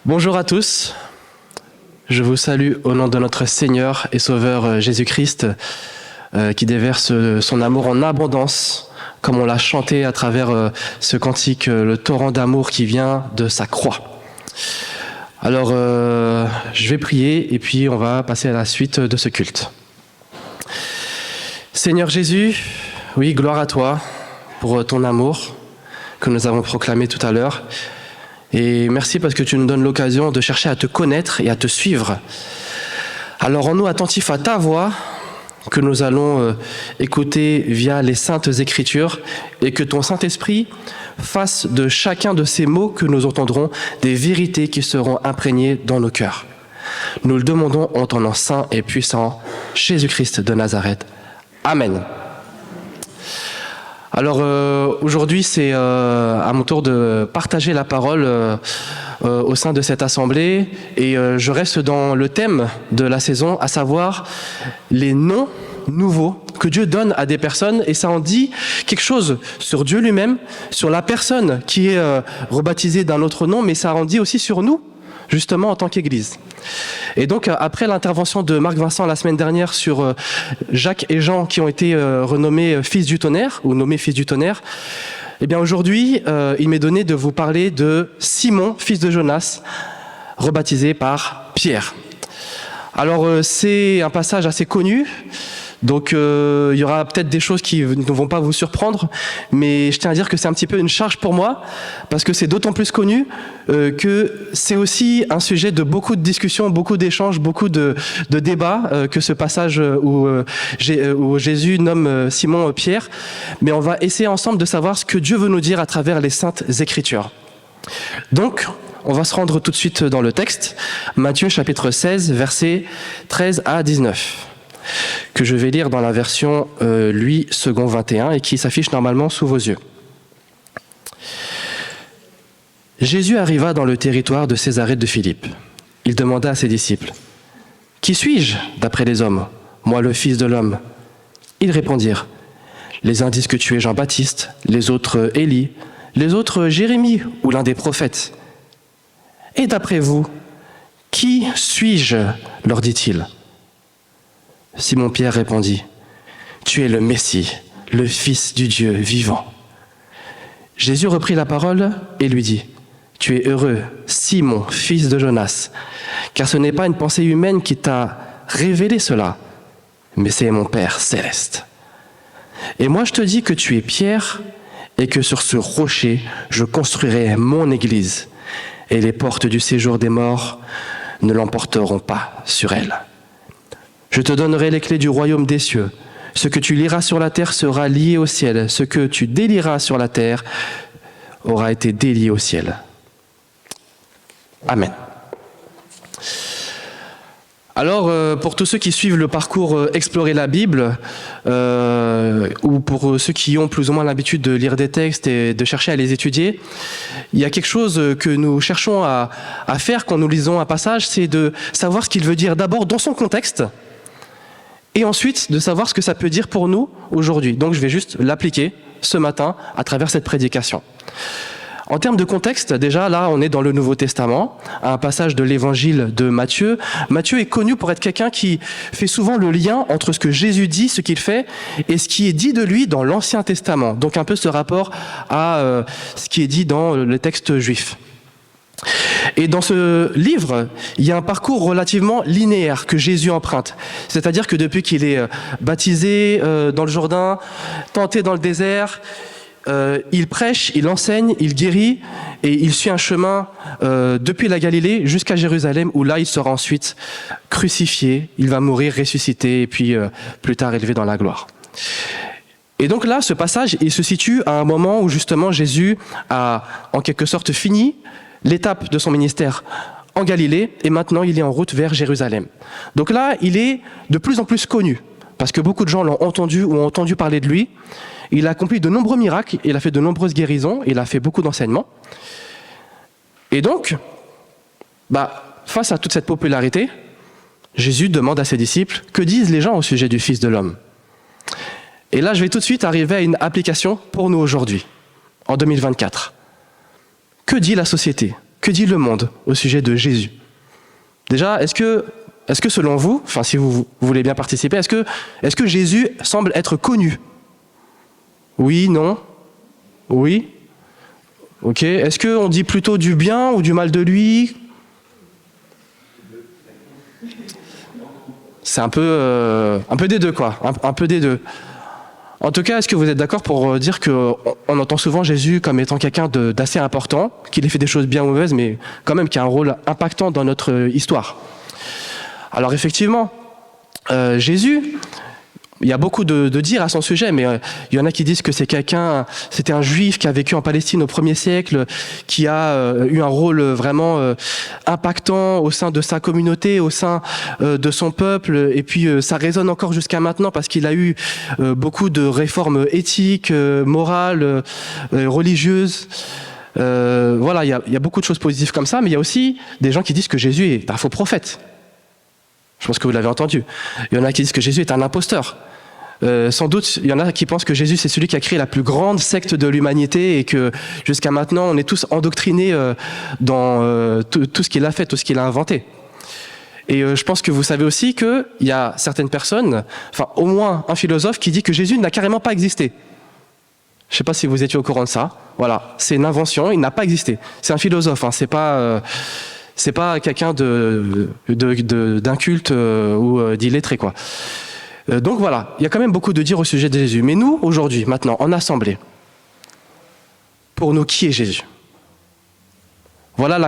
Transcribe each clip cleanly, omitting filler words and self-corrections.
Bonjour à tous, je vous salue au nom de notre Seigneur et Sauveur Jésus-Christ qui déverse son amour en abondance, comme on l'a chanté à travers ce cantique, le torrent d'amour qui vient de sa croix. Alors, je vais prier et puis on va passer à la suite de ce culte. Seigneur Jésus, oui, gloire à toi pour ton amour que nous avons proclamé tout à l'heure. Et merci parce que tu nous donnes l'occasion de chercher à te connaître et à te suivre. Alors rends-nous attentifs à ta voix que nous allons écouter via les Saintes Écritures et que ton Saint-Esprit fasse de chacun de ces mots que nous entendrons des vérités qui seront imprégnées dans nos cœurs. Nous le demandons en ton nom saint et puissant, Jésus-Christ de Nazareth. Amen. Alors aujourd'hui, c'est à mon tour de partager la parole au sein de cette assemblée et je reste dans le thème de la saison, à savoir les noms nouveaux que Dieu donne à des personnes, et ça en dit quelque chose sur Dieu lui-même, sur la personne qui est rebaptisée d'un autre nom, mais ça en dit aussi sur nous, justement en tant qu'Église. Et donc après l'intervention de Marc Vincent la semaine dernière sur Jacques et Jean qui ont été renommés fils du tonnerre ou nommés fils du tonnerre, eh bien aujourd'hui il m'est donné de vous parler de Simon, fils de Jonas, rebaptisé par Pierre. Alors c'est un passage assez connu. Donc il y aura peut-être des choses qui ne vont pas vous surprendre, mais je tiens à dire que c'est un petit peu une charge pour moi, parce que c'est d'autant plus connu que c'est aussi un sujet de beaucoup de discussions, beaucoup d'échanges, beaucoup de débats, que ce passage où Jésus nomme Simon Pierre. Mais on va essayer ensemble de savoir ce que Dieu veut nous dire à travers les Saintes Écritures. Donc, on va se rendre tout de suite dans le texte, Matthieu chapitre 16, versets 13 à 19. Que je vais lire dans la version Lui, second 21, et qui s'affiche normalement sous vos yeux. Jésus arriva dans le territoire de Césarée de Philippe. Il demanda à ses disciples, « Qui suis-je, d'après les hommes, moi le Fils de l'homme ?» Ils répondirent, « Les uns disent que tu es Jean-Baptiste, les autres Élie, les autres Jérémie ou l'un des prophètes. » « Et d'après vous, qui suis-je » leur dit-il. Simon-Pierre répondit, « Tu es le Messie, le Fils du Dieu vivant. » Jésus reprit la parole et lui dit, « Tu es heureux, Simon, fils de Jonas, car ce n'est pas une pensée humaine qui t'a révélé cela, mais c'est mon Père céleste. Et moi je te dis que tu es Pierre, et que sur ce rocher je construirai mon église, et les portes du séjour des morts ne l'emporteront pas sur elle. Je te donnerai les clés du royaume des cieux. Ce que tu liras sur la terre sera lié au ciel. Ce que tu délieras sur la terre aura été délié au ciel. » Amen. Alors, pour tous ceux qui suivent le parcours Explorer la Bible, ou pour ceux qui ont plus ou moins l'habitude de lire des textes et de chercher à les étudier, il y a quelque chose que nous cherchons à faire quand nous lisons un passage, c'est de savoir ce qu'il veut dire d'abord dans son contexte, et ensuite de savoir ce que ça peut dire pour nous aujourd'hui. Donc je vais juste l'appliquer ce matin à travers cette prédication. En termes de contexte, déjà là on est dans le Nouveau Testament, un passage de l'évangile de Matthieu. Matthieu est connu pour être quelqu'un qui fait souvent le lien entre ce que Jésus dit, ce qu'il fait, et ce qui est dit de lui dans l'Ancien Testament. Donc un peu ce rapport à ce qui est dit dans le texte juif. Et dans ce livre, il y a un parcours relativement linéaire que Jésus emprunte. C'est-à-dire que depuis qu'il est baptisé dans le Jourdain, tenté dans le désert, il prêche, il enseigne, il guérit et il suit un chemin depuis la Galilée jusqu'à Jérusalem où là il sera ensuite crucifié, il va mourir, ressuscité et puis plus tard élevé dans la gloire. Et donc là, ce passage, il se situe à un moment où justement Jésus a en quelque sorte fini l'étape de son ministère en Galilée et maintenant il est en route vers Jérusalem. Donc là, il est de plus en plus connu parce que beaucoup de gens l'ont entendu ou ont entendu parler de lui. Il a accompli de nombreux miracles, il a fait de nombreuses guérisons, il a fait beaucoup d'enseignements. Et donc, face à toute cette popularité, Jésus demande à ses disciples, que disent les gens au sujet du Fils de l'homme ? Et là, je vais tout de suite arriver à une application pour nous aujourd'hui, en 2024. Que dit la société ? que dit le monde au sujet de Jésus? Déjà, est-ce que selon vous, enfin si vous voulez bien participer, est-ce que Jésus semble être connu? Oui, non? Oui? Ok. Est-ce qu'on dit plutôt du bien ou du mal de lui? C'est un peu des deux, quoi. Un peu des deux. En tout cas, est-ce que vous êtes d'accord pour dire qu'on entend souvent Jésus comme étant quelqu'un d'assez important, qu'il ait fait des choses bien ou mauvaises, mais quand même qui a un rôle impactant dans notre histoire? Alors effectivement, Jésus, il y a beaucoup de dire à son sujet, mais il y en a qui disent que c'était un juif qui a vécu en Palestine au 1er siècle, qui a eu un rôle vraiment impactant au sein de sa communauté, au sein de son peuple, et puis ça résonne encore jusqu'à maintenant parce qu'il a eu beaucoup de réformes éthiques, morales, religieuses. Voilà, il y a beaucoup de choses positives comme ça, mais il y a aussi des gens qui disent que Jésus est un faux prophète. Je pense que vous l'avez entendu. Il y en a qui disent que Jésus est un imposteur. Sans doute, il y en a qui pensent que Jésus, c'est celui qui a créé la plus grande secte de l'humanité et que jusqu'à maintenant, on est tous endoctrinés dans tout ce qu'il a fait, tout ce qu'il a inventé. Et je pense que vous savez aussi qu'il y a certaines personnes, enfin au moins un philosophe, qui dit que Jésus n'a carrément pas existé. Je ne sais pas si vous étiez au courant de ça. Voilà, c'est une invention, il n'a pas existé. C'est un philosophe, hein, c'est pas quelqu'un d'inculte ou d'illettré, quoi. Donc voilà, il y a quand même beaucoup de dire au sujet de Jésus. Mais nous, aujourd'hui, maintenant, en assemblée, pour nous, qui est Jésus? Voilà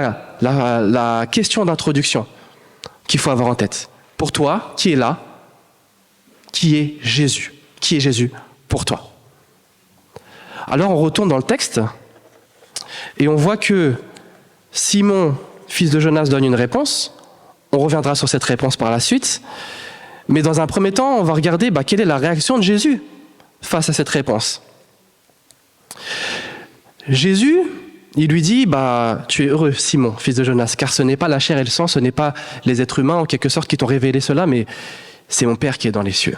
la question d'introduction qu'il faut avoir en tête. Pour toi, qui est là? Qui est Jésus? Qui est Jésus pour toi? Alors on retourne dans le texte et on voit que Simon, fils de Jonas, donne une réponse. On reviendra sur cette réponse par la suite. Mais dans un premier temps, on va regarder quelle est la réaction de Jésus face à cette réponse. Jésus, il lui dit, tu es heureux, Simon, fils de Jonas, car ce n'est pas la chair et le sang, ce n'est pas les êtres humains en quelque sorte qui t'ont révélé cela, mais c'est mon Père qui est dans les cieux.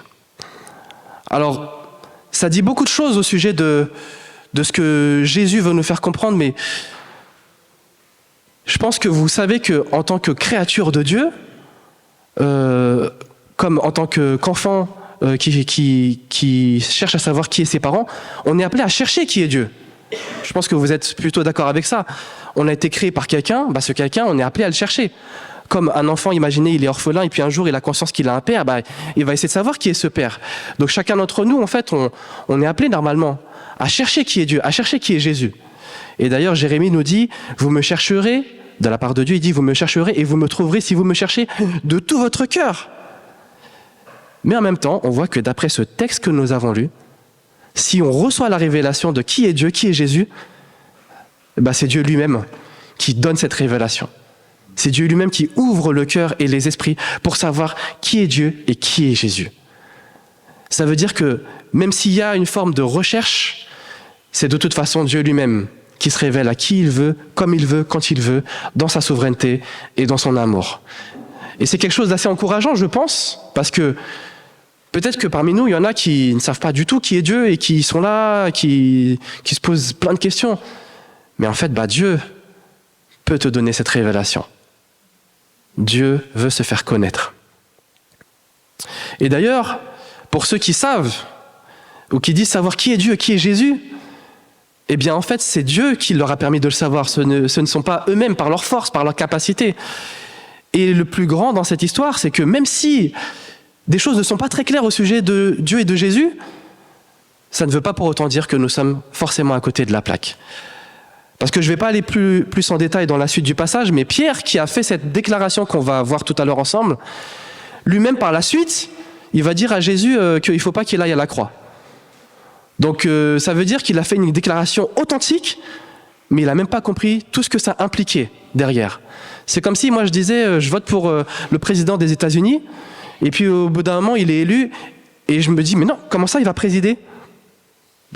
Alors, ça dit beaucoup de choses au sujet de ce que Jésus veut nous faire comprendre, mais je pense que vous savez qu'en tant que créature de Dieu, comme en tant qu'enfant qui cherche à savoir qui est ses parents, on est appelé à chercher qui est Dieu. Je pense que vous êtes plutôt d'accord avec ça. On a été créé par quelqu'un, ce quelqu'un, on est appelé à le chercher. Comme un enfant, imaginez, il est orphelin et puis un jour il a conscience qu'il a un père, il va essayer de savoir qui est ce père. Donc chacun d'entre nous, en fait, on est appelé normalement à chercher qui est Dieu, à chercher qui est Jésus. Et d'ailleurs, Jérémie nous dit, vous me chercherez, de la part de Dieu, il dit, vous me chercherez et vous me trouverez si vous me cherchez de tout votre cœur. Mais en même temps, on voit que d'après ce texte que nous avons lu, si on reçoit la révélation de qui est Dieu, qui est Jésus, c'est Dieu lui-même qui donne cette révélation. C'est Dieu lui-même qui ouvre le cœur et les esprits pour savoir qui est Dieu et qui est Jésus. Ça veut dire que même s'il y a une forme de recherche, c'est de toute façon Dieu lui-même qui se révèle à qui il veut, comme il veut, quand il veut, dans sa souveraineté et dans son amour. Et c'est quelque chose d'assez encourageant, je pense, parce que peut-être que parmi nous, il y en a qui ne savent pas du tout qui est Dieu et qui sont là, qui se posent plein de questions. Mais en fait, Dieu peut te donner cette révélation. Dieu veut se faire connaître. Et d'ailleurs, pour ceux qui savent, ou qui disent savoir qui est Dieu, qui est Jésus, eh bien en fait, c'est Dieu qui leur a permis de le savoir. Ce ne sont pas eux-mêmes par leur force, par leur capacité. Et le plus grand dans cette histoire, c'est que même si des choses ne sont pas très claires au sujet de Dieu et de Jésus, ça ne veut pas pour autant dire que nous sommes forcément à côté de la plaque. Parce que je ne vais pas aller plus en détail dans la suite du passage, mais Pierre, qui a fait cette déclaration qu'on va voir tout à l'heure ensemble, lui-même par la suite, il va dire à Jésus qu'il ne faut pas qu'il aille à la croix. Donc ça veut dire qu'il a fait une déclaration authentique, mais il n'a même pas compris tout ce que ça impliquait derrière. C'est comme si moi je disais, je vote pour le président des États-Unis, et puis au bout d'un moment il est élu, et je me dis, mais non, comment ça il va présider?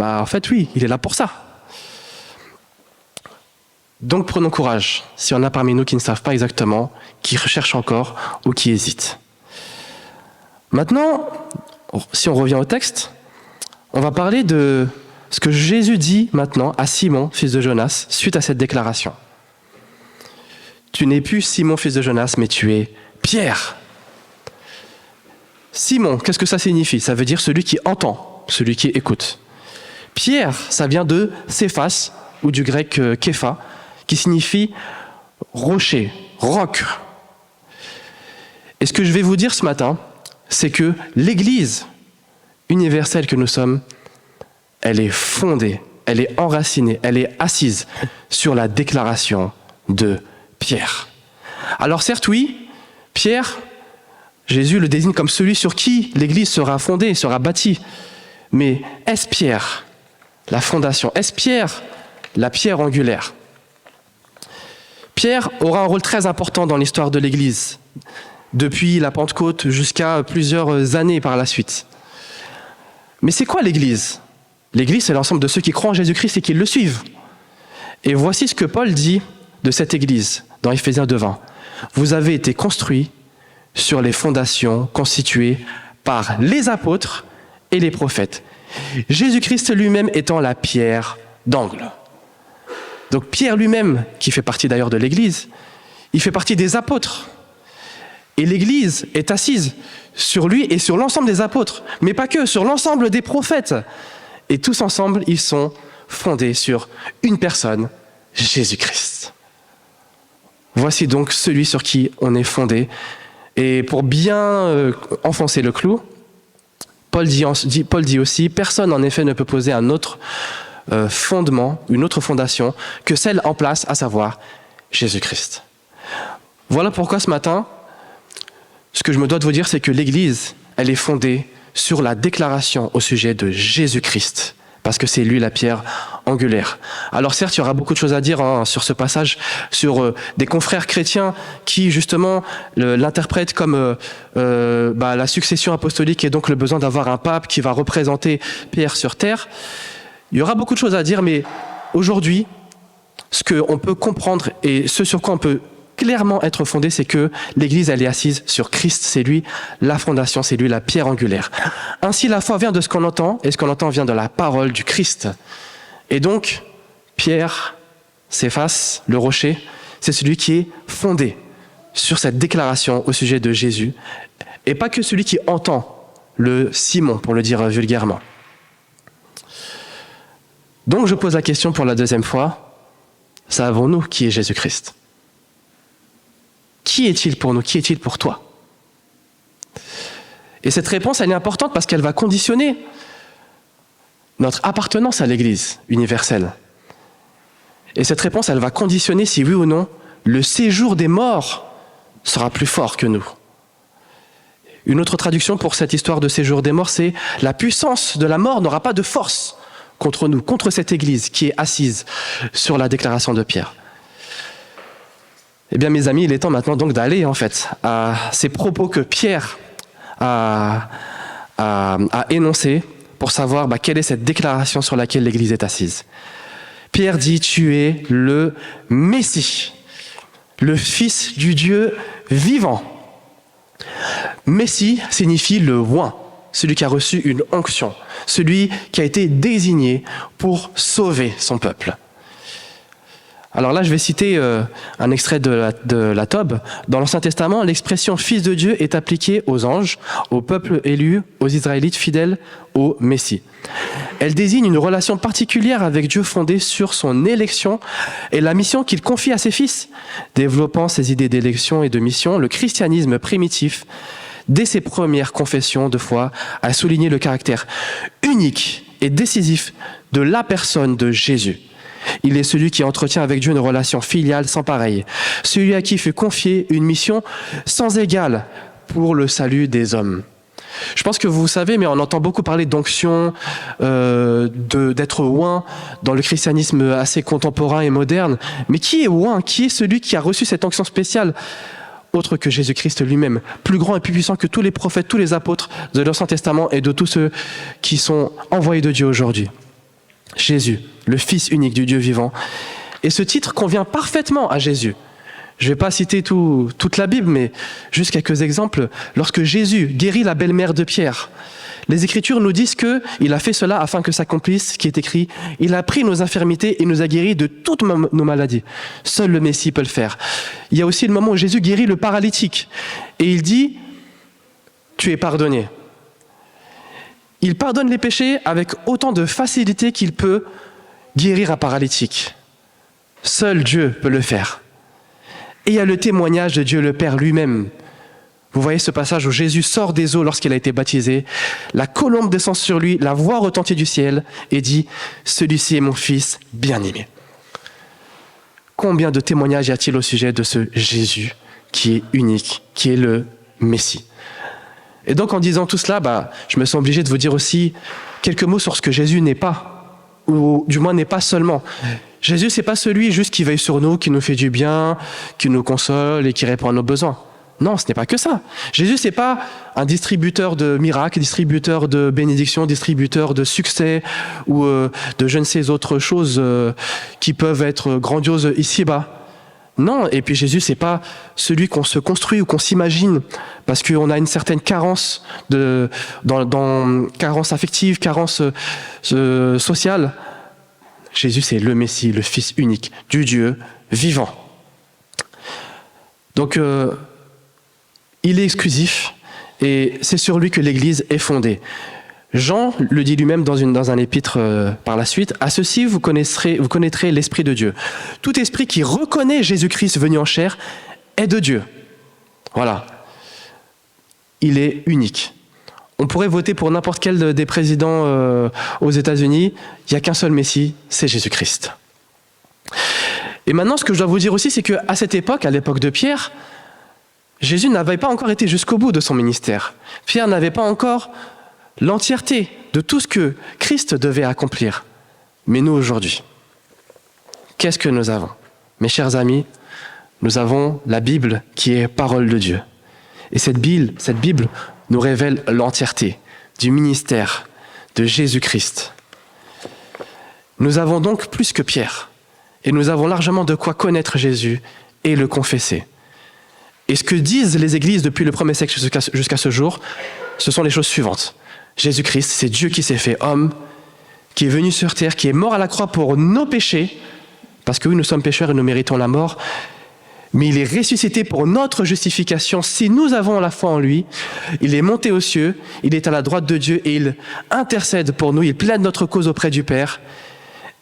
En fait oui, il est là pour ça. Donc prenons courage, s'il y en a parmi nous qui ne savent pas exactement, qui recherchent encore ou qui hésitent. Maintenant, si on revient au texte, on va parler de ce que Jésus dit maintenant à Simon, fils de Jonas, suite à cette déclaration. tu n'es plus Simon, fils de Jonas, mais tu es Pierre. Simon, qu'est-ce que ça signifie? Ça veut dire celui qui entend, celui qui écoute. Pierre, ça vient de Céphas, ou du grec képha, qui signifie rocher, roc. Et ce que je vais vous dire ce matin, c'est que l'Église universelle que nous sommes, elle est fondée, elle est enracinée, elle est assise sur la déclaration de Pierre. Alors certes, oui, Pierre, Jésus le désigne comme celui sur qui l'Église sera fondée, sera bâtie. Mais est-ce Pierre la fondation? Est-ce Pierre la pierre angulaire? Pierre aura un rôle très important dans l'histoire de l'Église, depuis la Pentecôte jusqu'à plusieurs années par la suite. Mais c'est quoi l'Église? L'Église, c'est l'ensemble de ceux qui croient en Jésus-Christ et qui le suivent. Et voici ce que Paul dit de cette Église dans Éphésiens 2:20. Vous avez été construits sur les fondations constituées par les apôtres et les prophètes. Jésus-Christ lui-même étant la pierre d'angle. Donc Pierre lui-même, qui fait partie d'ailleurs de l'Église, il fait partie des apôtres. Et l'Église est assise sur lui et sur l'ensemble des apôtres, mais pas que, sur l'ensemble des prophètes. Et tous ensemble, ils sont fondés sur une personne, Jésus-Christ. Voici donc celui sur qui on est fondé. Et pour bien enfoncer le clou, Paul dit aussi, personne en effet ne peut poser un autre fondement, une autre fondation que celle en place, à savoir Jésus-Christ. Voilà pourquoi ce matin, ce que je me dois de vous dire, c'est que l'Église, elle est fondée sur la déclaration au sujet de Jésus-Christ, parce que c'est lui la pierre angulaire. Alors certes, il y aura beaucoup de choses à dire sur ce passage, sur des confrères chrétiens qui justement l'interprètent comme la succession apostolique et donc le besoin d'avoir un pape qui va représenter Pierre sur terre. Il y aura beaucoup de choses à dire, mais aujourd'hui, ce qu'on peut comprendre et ce sur quoi on peut clairement être fondé, c'est que l'Église, elle est assise sur Christ, c'est lui la fondation, c'est lui la pierre angulaire. Ainsi, la foi vient de ce qu'on entend, et ce qu'on entend vient de la parole du Christ. Et donc, Pierre, Céphas, le rocher, c'est celui qui est fondé sur cette déclaration au sujet de Jésus, et pas que celui qui entend, le Simon, pour le dire vulgairement. Donc je pose la question pour la deuxième fois, savons-nous qui est Jésus-Christ? Qui est-il pour nous? Qui est-il pour toi? Et cette réponse, elle est importante parce qu'elle va conditionner notre appartenance à l'Église universelle. Et cette réponse, elle va conditionner si oui ou non, le séjour des morts sera plus fort que nous. Une autre traduction pour cette histoire de séjour des morts, c'est « la puissance de la mort n'aura pas de force contre nous, contre cette Église qui est assise sur la déclaration de Pierre ». Eh bien, mes amis, il est temps maintenant donc d'aller, en fait, à ces propos que Pierre a énoncés pour savoir quelle est cette déclaration sur laquelle l'Église est assise. Pierre dit « Tu es le Messie, le Fils du Dieu vivant ». Messie signifie le oint, celui qui a reçu une onction, celui qui a été désigné pour sauver son peuple. Alors là, je vais citer un extrait de la Tob. Dans l'Ancien Testament, l'expression « Fils de Dieu » est appliquée aux anges, au peuple élu, aux Israélites fidèles, au Messie. Elle désigne une relation particulière avec Dieu fondée sur son élection et la mission qu'il confie à ses fils. Développant ses idées d'élection et de mission, le christianisme primitif, dès ses premières confessions de foi, a souligné le caractère unique et décisif de la personne de Jésus. Il est celui qui entretient avec Dieu une relation filiale sans pareille, celui à qui fut confiée une mission sans égale pour le salut des hommes. Je pense que vous savez, mais on entend beaucoup parler d'onction, d'être oint dans le christianisme assez contemporain et moderne. Mais qui est oint? Qui est celui qui a reçu cette onction spéciale? Autre que Jésus-Christ lui-même, plus grand et plus puissant que tous les prophètes, tous les apôtres de l'Ancien Testament et de tous ceux qui sont envoyés de Dieu aujourd'hui. Jésus, le Fils unique du Dieu vivant. Et ce titre convient parfaitement à Jésus. Je ne vais pas citer toute la Bible, mais juste quelques exemples. Lorsque Jésus guérit la belle-mère de Pierre, les Écritures nous disent qu'il a fait cela afin que s'accomplisse ce qui est écrit. Il a pris nos infirmités et nous a guéris de toutes nos maladies. Seul le Messie peut le faire. Il y a aussi le moment où Jésus guérit le paralytique. Et il dit, tu es pardonné. Il pardonne les péchés avec autant de facilité qu'il peut guérir un paralytique. Seul Dieu peut le faire. Et il y a le témoignage de Dieu le Père lui-même. Vous voyez ce passage où Jésus sort des eaux lorsqu'il a été baptisé, la colombe descend sur lui, la voix retentit du ciel et dit « Celui-ci est mon fils bien-aimé ». Combien de témoignages y a-t-il au sujet de ce Jésus qui est unique, qui est le Messie? Et donc en disant tout cela, je me sens obligé de vous dire aussi quelques mots sur ce que Jésus n'est pas, ou du moins n'est pas seulement. Jésus, c'est pas celui juste qui veille sur nous, qui nous fait du bien, qui nous console et qui répond à nos besoins. Non, ce n'est pas que ça. Jésus, c'est pas un distributeur de miracles, distributeur de bénédictions, distributeur de succès ou de je ne sais autres choses qui peuvent être grandioses ici-bas. Non, et puis Jésus, c'est pas celui qu'on se construit ou qu'on s'imagine parce qu'on a une certaine carence carence affective, carence sociale. Jésus, c'est le Messie, le Fils unique du Dieu vivant. Donc, il est exclusif et c'est sur lui que l'Église est fondée. Jean le dit lui-même dans un épître par la suite. « À ceci, vous connaîtrez l'Esprit de Dieu. Tout esprit qui reconnaît Jésus-Christ venu en chair est de Dieu. » Voilà. Il est unique. On pourrait voter pour n'importe quel des présidents aux États-Unis. Il n'y a qu'un seul Messie, c'est Jésus-Christ. Et maintenant, ce que je dois vous dire aussi, c'est qu'à cette époque, à l'époque de Pierre, Jésus n'avait pas encore été jusqu'au bout de son ministère. Pierre n'avait pas encore l'entièreté de tout ce que Christ devait accomplir. Mais nous, aujourd'hui, qu'est-ce que nous avons? Mes chers amis, nous avons la Bible qui est parole de Dieu. Et cette Bible nous révèle l'entièreté du ministère de Jésus-Christ. Nous avons donc plus que Pierre. Et nous avons largement de quoi connaître Jésus et le confesser. Et ce que disent les églises depuis le 1er siècle jusqu'à ce jour, ce sont les choses suivantes. Jésus-Christ, c'est Dieu qui s'est fait homme, qui est venu sur terre, qui est mort à la croix pour nos péchés, parce que oui, nous sommes pécheurs et nous méritons la mort, mais il est ressuscité pour notre justification si nous avons la foi en lui. Il est monté aux cieux, il est à la droite de Dieu et il intercède pour nous, il plaide notre cause auprès du Père.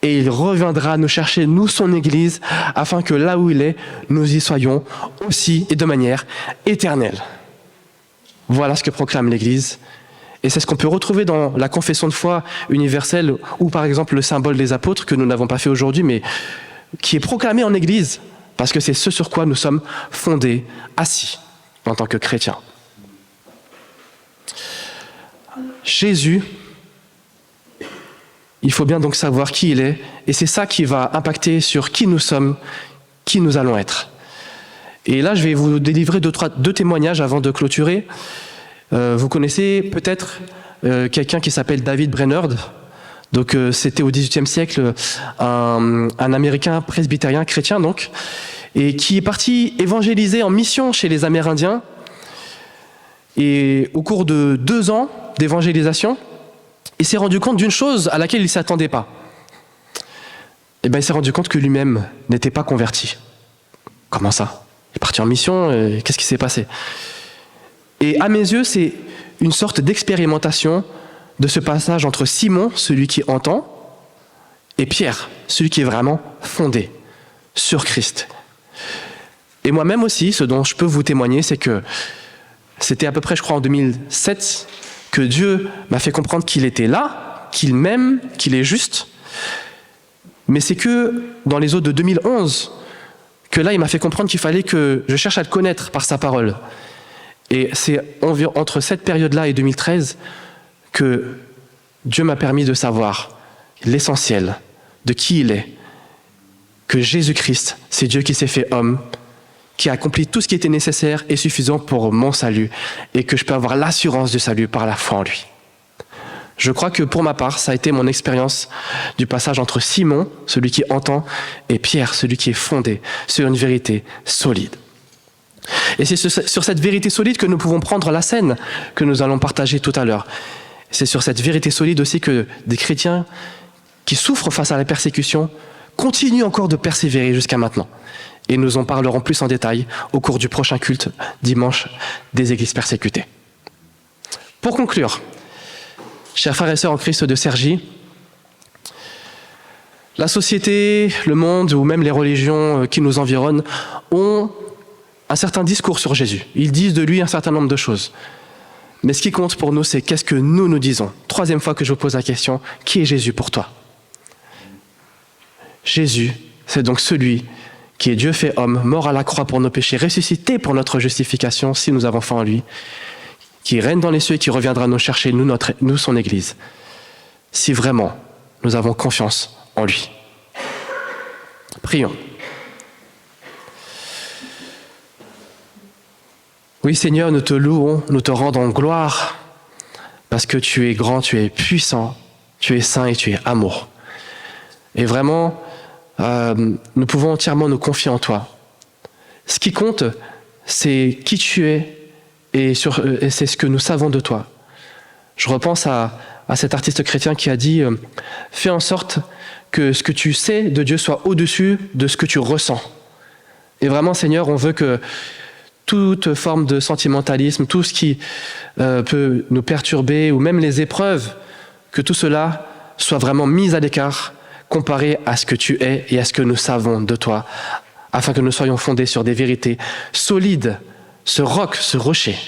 Et il reviendra nous chercher, nous, son Église, afin que là où il est, nous y soyons aussi et de manière éternelle. Voilà ce que proclame l'Église. Et c'est ce qu'on peut retrouver dans la confession de foi universelle ou par exemple le symbole des apôtres, que nous n'avons pas fait aujourd'hui, mais qui est proclamé en Église, parce que c'est ce sur quoi nous sommes fondés, assis, en tant que chrétiens. Jésus, il faut bien donc savoir qui il est, et c'est ça qui va impacter sur qui nous sommes, qui nous allons être. Et là, je vais vous délivrer deux témoignages avant de clôturer. Vous connaissez peut-être quelqu'un qui s'appelle David Brainerd. Donc, c'était au XVIIIe siècle un Américain presbytérien chrétien, donc, et qui est parti évangéliser en mission chez les Amérindiens. Et au cours de 2 ans d'évangélisation, il s'est rendu compte d'une chose à laquelle il ne s'attendait pas. Il s'est rendu compte que lui-même n'était pas converti. Comment ça? Il est parti en mission, qu'est-ce qui s'est passé? Et à mes yeux, c'est une sorte d'expérimentation de ce passage entre Simon, celui qui entend, et Pierre, celui qui est vraiment fondé sur Christ. Et moi-même aussi, ce dont je peux vous témoigner, c'est que c'était à peu près, je crois, en 2007, que Dieu m'a fait comprendre qu'il était là, qu'il m'aime, qu'il est juste. Mais c'est que dans les eaux de 2011, que là, il m'a fait comprendre qu'il fallait que je cherche à le connaître par sa parole. Et c'est entre cette période-là et 2013 que Dieu m'a permis de savoir l'essentiel de qui il est, que Jésus-Christ, c'est Dieu qui s'est fait homme, qui a accompli tout ce qui était nécessaire et suffisant pour mon salut, et que je peux avoir l'assurance du salut par la foi en lui. Je crois que pour ma part, ça a été mon expérience du passage entre Simon, celui qui entend, et Pierre, celui qui est fondé sur une vérité solide. Et c'est sur cette vérité solide que nous pouvons prendre la scène que nous allons partager tout à l'heure. C'est sur cette vérité solide aussi que des chrétiens qui souffrent face à la persécution continuent encore de persévérer jusqu'à maintenant. Et nous en parlerons plus en détail au cours du prochain culte, dimanche, des églises persécutées. Pour conclure, chers frères et sœurs en Christ de Cergy, la société, le monde ou même les religions qui nous environnent ont un certain discours sur Jésus. Ils disent de lui un certain nombre de choses. Mais ce qui compte pour nous, c'est qu'est-ce que nous disons. Troisième fois que je vous pose la question, qui est Jésus pour toi? Jésus, c'est donc celui qui est Dieu fait homme, mort à la croix pour nos péchés, ressuscité pour notre justification si nous avons foi en lui, qui règne dans les cieux et qui reviendra nous chercher, nous son Église, si vraiment nous avons confiance en lui. Prions. Oui Seigneur, nous te louons, nous te rendons gloire, parce que tu es grand, tu es puissant, tu es saint et tu es amour. Et vraiment, nous pouvons entièrement nous confier en toi. Ce qui compte, c'est qui tu es et c'est ce que nous savons de toi. Je repense à cet artiste chrétien qui a dit « Fais en sorte que ce que tu sais de Dieu soit au-dessus de ce que tu ressens. » Et vraiment, Seigneur, on veut que toute forme de sentimentalisme, tout ce qui peut nous perturber, ou même les épreuves, que tout cela soit vraiment mis à l'écart, comparé à ce que tu es et à ce que nous savons de toi, afin que nous soyons fondés sur des vérités solides, ce roc, ce rocher.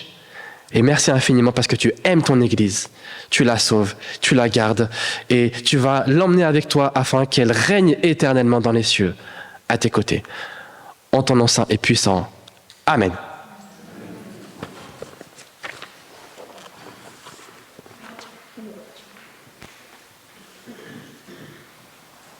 Et merci infiniment parce que tu aimes ton Église, tu la sauves, tu la gardes, et tu vas l'emmener avec toi afin qu'elle règne éternellement dans les cieux, à tes côtés. En ton nom saint et puissant. Amen.